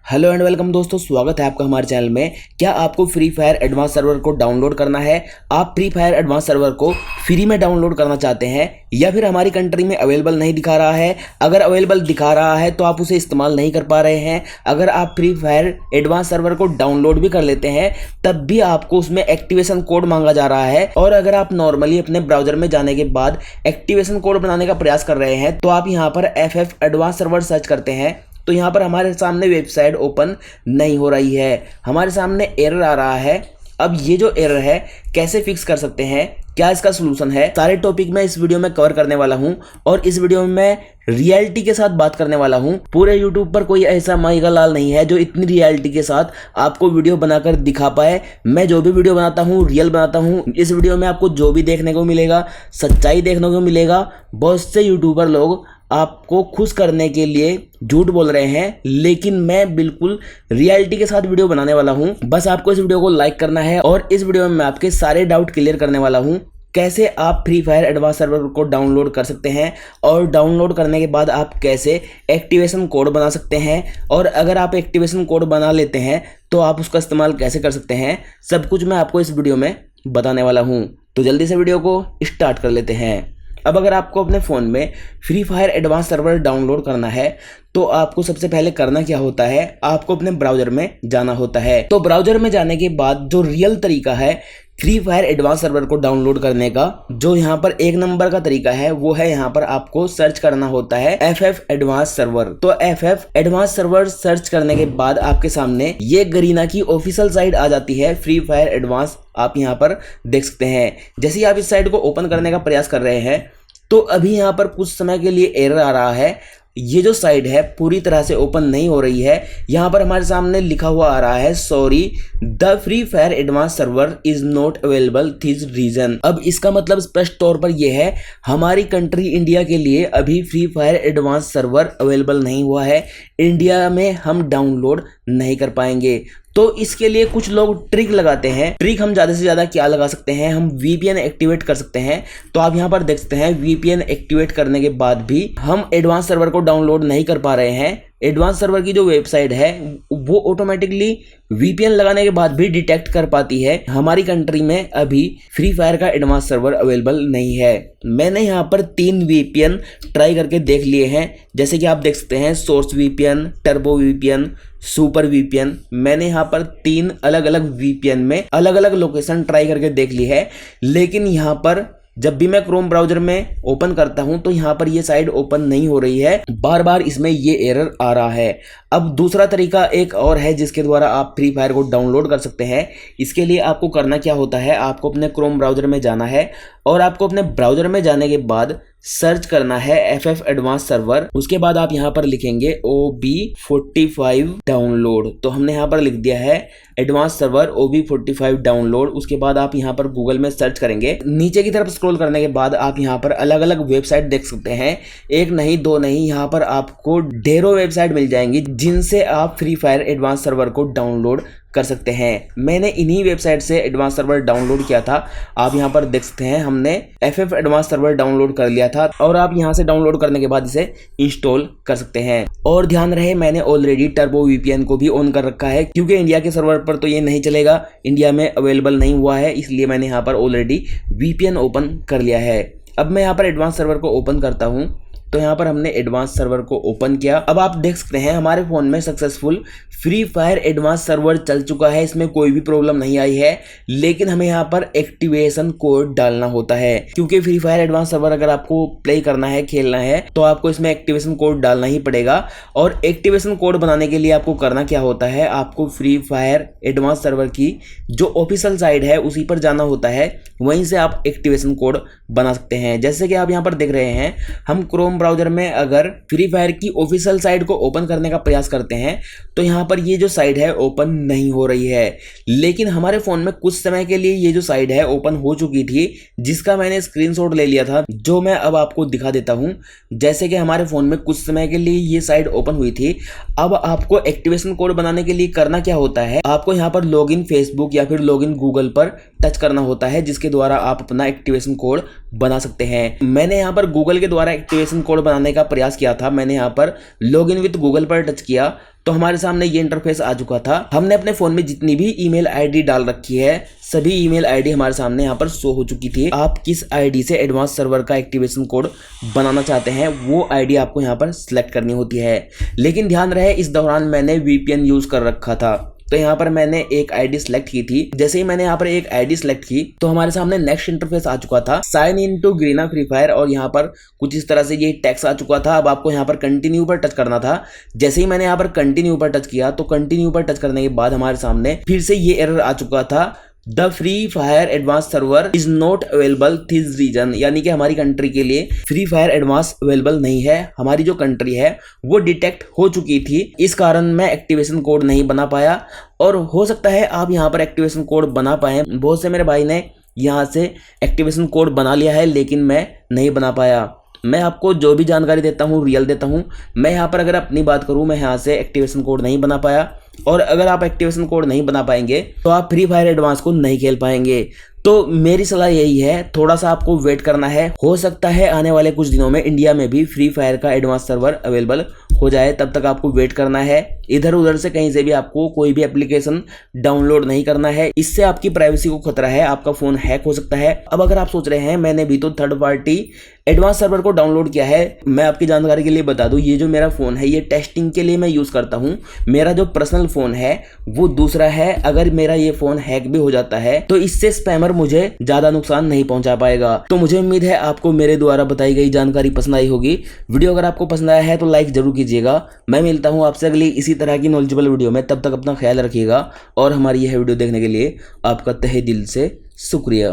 Hello and welcome दोस्तों, स्वागत है आपका हमारे चैनल में। क्या आपको फ्री फायर एडवांस सर्वर को डाउनलोड करना है? आप फ्री फायर एडवांस सर्वर को फ्री में डाउनलोड करना चाहते हैं या फिर हमारी कंट्री में अवेलेबल नहीं दिखा रहा है? अगर अवेलेबल दिखा रहा है तो आप उसे इस्तेमाल नहीं कर पा रहे हैं। अगर आप फ्री फायर एडवांस सर्वर को डाउनलोड भी कर लेते हैं तब भी आपको उसमें एक्टिवेशन कोड मांगा जा रहा है। और अगर आप नॉर्मली अपने ब्राउजर में जाने के बाद एक्टिवेशन कोड बनाने का प्रयास कर रहे हैं तो आप यहाँ पर FF एडवांस सर्वर सर्च करते हैं तो यहाँ पर हमारे सामने वेबसाइट ओपन नहीं हो रही है, हमारे सामने एरर आ रहा है। अब ये जो एरर है कैसे फिक्स कर सकते हैं, क्या इसका सलूशन है, सारे टॉपिक मैं इस वीडियो में कवर करने वाला हूं। और इस वीडियो में मैं रियलिटी के साथ बात करने वाला हूं। पूरे YouTube पर कोई ऐसा माइका लाल नहीं है जो इतनी रियलिटी के साथ आपको वीडियो बनाकर दिखा पाए। मैं जो भी वीडियो बनाता हूं रियल बनाता हूं। इस वीडियो में आपको जो भी देखने को मिलेगा सच्चाई देखने को मिलेगा। बहुत से यूट्यूबर लोग आपको खुश करने के लिए झूठ बोल रहे हैं, लेकिन मैं बिल्कुल रियलिटी के साथ वीडियो बनाने वाला हूं। बस आपको इस वीडियो को लाइक करना है और इस वीडियो में मैं आपके सारे डाउट क्लियर करने वाला हूं। कैसे आप फ्री फायर एडवांस सर्वर को डाउनलोड कर सकते हैं और डाउनलोड करने के बाद आप कैसे एक्टिवेशन कोड बना सकते हैं, और अगर आप एक्टिवेशन कोड बना लेते हैं तो आप उसका इस्तेमाल कैसे कर सकते हैं, सब कुछ मैं आपको इस वीडियो में बताने वाला हूं। तो जल्दी से वीडियो को स्टार्ट कर लेते हैं। अब अगर आपको अपने फ़ोन में free Fire advance server download करना है तो आपको सबसे पहले करना क्या होता है, आपको अपने ब्राउज़र में जाना होता है। तो ब्राउज़र में जाने के बाद जो रियल तरीका है फ्री फायर एडवांस सर्वर को डाउनलोड करने का, जो यहाँ पर एक नंबर का तरीका है वो है यहाँ पर आपको सर्च करना होता है FF एडवांस सर्वर। तो FF एडवांस सर्वर सर्च करने के बाद आपके सामने ये गरीना की ऑफिशियल साइट आ जाती है फ्री फायर एडवांस। आप यहाँ पर देख सकते हैं। जैसे ही आप इस साइट को ओपन करने का प्रयास कर रहे हैं तो अभी यहाँ पर कुछ समय के लिए एरर आ रहा है। ये जो साइट है पूरी तरह से ओपन नहीं हो रही है। यहाँ पर हमारे सामने लिखा हुआ आ रहा है sorry the Free Fire advance server is not available this region. अब इसका मतलब स्पष्ट तौर पर यह है हमारी कंट्री इंडिया के लिए अभी free Fire advance server available नहीं हुआ है। इंडिया में हम डाउनलोड नहीं कर पाएंगे। तो इसके लिए कुछ लोग ट्रिक लगाते हैं। ट्रिक हम ज़्यादा से ज़्यादा क्या लगा सकते हैं, हम VPN एक्टिवेट कर सकते हैं। तो आप यहाँ पर देख सकते हैं VPN एक्टिवेट करने के बाद भी हम एडवांस सर्वर को डाउनलोड नहीं कर पा रहे हैं। एडवांस सर्वर की जो वेबसाइट है वो ऑटोमेटिकली VPN लगाने के बाद भी डिटेक्ट कर पाती है हमारी कंट्री में अभी फ्री फायर का एडवांस सर्वर अवेलेबल नहीं है। मैंने यहाँ पर 3 VPN ट्राई करके देख लिए हैं, जैसे कि आप देख सकते हैं source VPN, turbo VPN, super VPN। मैंने यहाँ पर 3 अलग अलग VPN में अलग अलग लोकेशन ट्राई करके देख ली है, लेकिन यहाँ पर जब भी मैं क्रोम ब्राउजर में ओपन करता हूं तो यहाँ पर ये साइट ओपन नहीं हो रही है, बार बार इसमें ये एरर आ रहा है। अब दूसरा तरीका एक और है जिसके द्वारा आप फ्री फायर को डाउनलोड कर सकते हैं। इसके लिए आपको करना क्या होता है, आपको अपने क्रोम ब्राउजर में जाना है और आपको अपने ब्राउजर में जाने के बाद सर्च करना है FF एडवांस सर्वर। उसके बाद आप यहाँ पर लिखेंगे OB45 डाउनलोड। तो हमने यहाँ पर लिख दिया है एडवांस सर्वर OB45 डाउनलोड। उसके बाद आप यहाँ पर गूगल में सर्च करेंगे। नीचे की तरफ स्क्रॉल करने के बाद आप यहाँ पर अलग अलग वेबसाइट देख सकते हैं, एक नहीं दो नहीं, यहाँ पर आपको ढेरों वेबसाइट मिल जाएंगी जिनसे आप फ्री फायर एडवांस सर्वर को डाउनलोड कर सकते हैं। मैंने इन्हीं वेबसाइट से एडवांस सर्वर डाउनलोड किया था। आप यहाँ पर देख सकते हैं हमने FF एडवांस सर्वर डाउनलोड कर लिया था और आप यहाँ से डाउनलोड करने के बाद इसे इंस्टॉल कर सकते हैं। और ध्यान रहे मैंने ऑलरेडी टर्बो VPN को भी ऑन कर रखा है, क्योंकि इंडिया के सर्वर पर तो ये नहीं चलेगा, इंडिया में अवेलेबल नहीं हुआ है, इसलिए मैंने यहाँ पर ऑलरेडी VPN ओपन कर लिया है। अब मैं यहाँ पर एडवांस सर्वर को ओपन करता हूँ। तो यहाँ पर हमने एडवांस सर्वर को ओपन किया। अब आप देख सकते हैं हमारे फ़ोन में successful free Fire advance server चल चुका है, इसमें कोई भी प्रॉब्लम नहीं आई है। लेकिन हमें यहाँ पर एक्टिवेशन कोड डालना होता है, क्योंकि फ्री फायर एडवांस सर्वर अगर आपको प्ले करना है, खेलना है, तो आपको इसमें एक्टिवेशन कोड डालना ही पड़ेगा। और एक्टिवेशन कोड बनाने के लिए आपको करना क्या होता है, आपको फ्री फायर एडवांस सर्वर की जो ऑफिशियल साइट है उसी पर जाना होता है, वहीं से आप एक्टिवेशन कोड बना सकते हैं। जैसे कि आप यहाँ पर देख रहे हैं, हम क्रोम ब्राउजर में अगर फ्री फायर की ऑफिशियल साइट को ओपन करने का प्रयास करते हैं तो यहाँ पर ये जो साइट है ओपन नहीं हो रही है। लेकिन हमारे फोन में कुछ समय के लिए ये जो साइट है ओपन हो चुकी थी, जिसका मैंने स्क्रीनशॉट ले लिया था, जो मैं अब आपको दिखा देता हूँ। जैसे कि हमारे फोन में कुछ समय के लिए ये साइट ओपन हुई थी। अब आपको एक्टिवेशन कोड बनाने के लिए करना क्या होता है, आपको यहाँ पर लॉगिन फेसबुक या फिर लॉगिन गूगल पर टच करना होता है, जिसके द्वारा आप अपना एक्टिवेशन कोड बना सकते हैं। मैंने यहाँ पर गूगल के द्वारा एक्टिवेशन कोड बनाने का प्रयास किया था। मैंने यहाँ पर लॉगिन विद गूगल पर टच किया तो हमारे सामने ये इंटरफेस आ चुका था। हमने अपने फोन में जितनी भी ईमेल आईडी डाल रखी है सभी ईमेल आईडी हमारे सामने यहाँ पर शो हो चुकी थी। आप किस आईडी से एडवांस सर्वर का एक्टिवेशन कोड बनाना चाहते हैं वो आईडी आपको यहाँ पर सिलेक्ट करनी होती है। लेकिन ध्यान रहे इस दौरान मैंने VPN यूज कर रखा था, तो यहाँ पर मैंने एक आईडी सिलेक्ट की थी। जैसे ही मैंने यहाँ पर एक आईडी सिलेक्ट की तो हमारे सामने नेक्स्ट इंटरफेस आ चुका था, sign in to Garena Free Fire, और यहाँ पर कुछ इस तरह से ये टेक्स्ट आ चुका था। अब आपको यहाँ पर कंटिन्यू पर टच करना था। जैसे ही मैंने यहाँ पर कंटिन्यू पर टच किया तो कंटिन्यू पर टच करने के बाद हमारे सामने फिर से ये एरर आ चुका था, the Free Fire advance server is not available this region, यानी कि हमारी कंट्री के लिए फ्री फायर एडवांस अवेलेबल नहीं है। हमारी जो कंट्री है वो डिटेक्ट हो चुकी थी, इस कारण मैं एक्टिवेशन कोड नहीं बना पाया। और हो सकता है आप यहाँ पर एक्टिवेशन कोड बना पाए। बहुत से मेरे भाई ने यहाँ से एक्टिवेशन कोड बना लिया है लेकिन मैं नहीं बना पाया। मैं आपको जो भी जानकारी देता हूँ रियल देता हूँ। मैं यहाँ पर अगर अपनी बात करूँ, मैं यहाँ से एक्टिवेशन कोड नहीं बना पाया, और अगर आप एक्टिवेशन कोड नहीं बना पाएंगे तो आप फ्री फायर एडवांस को नहीं खेल पाएंगे। तो मेरी सलाह यही है, थोड़ा सा आपको वेट करना है। हो सकता है आने वाले कुछ दिनों में इंडिया में भी फ्री फायर का एडवांस सर्वर अवेलेबल हो जाए, तब तक आपको वेट करना है। इधर उधर से कहीं से भी आपको कोई भी एप्लीकेशन डाउनलोड नहीं करना है, इससे आपकी प्राइवेसी को खतरा है, आपका फोन हैक हो सकता है। अब अगर आप सोच रहे हैं मैंने भी तो थर्ड पार्टी एडवांस सर्वर को डाउनलोड किया है, मैं आपकी जानकारी के लिए बता दूं, ये जो मेरा फोन है ये टेस्टिंग के लिए मैं यूज करता हूं। मेरा जो पर्सनल फोन है वो दूसरा है। अगर मेरा ये फोन हैक भी हो जाता है तो इससे स्पैमर मुझे ज्यादा नुकसान नहीं पहुंचा पाएगा। तो मुझे उम्मीद है आपको मेरे द्वारा बताई गई जानकारी पसंद आई होगी। वीडियो अगर आपको पसंद आया है तो लाइक जरूर कीजिएगा। मैं मिलता हूं आपसे अगली इसी तरह की नॉलेजेबल वीडियो में, तब तक अपना ख्याल रखिएगा और हमारी यह वीडियो देखने के लिए आपका तहे दिल से शुक्रिया।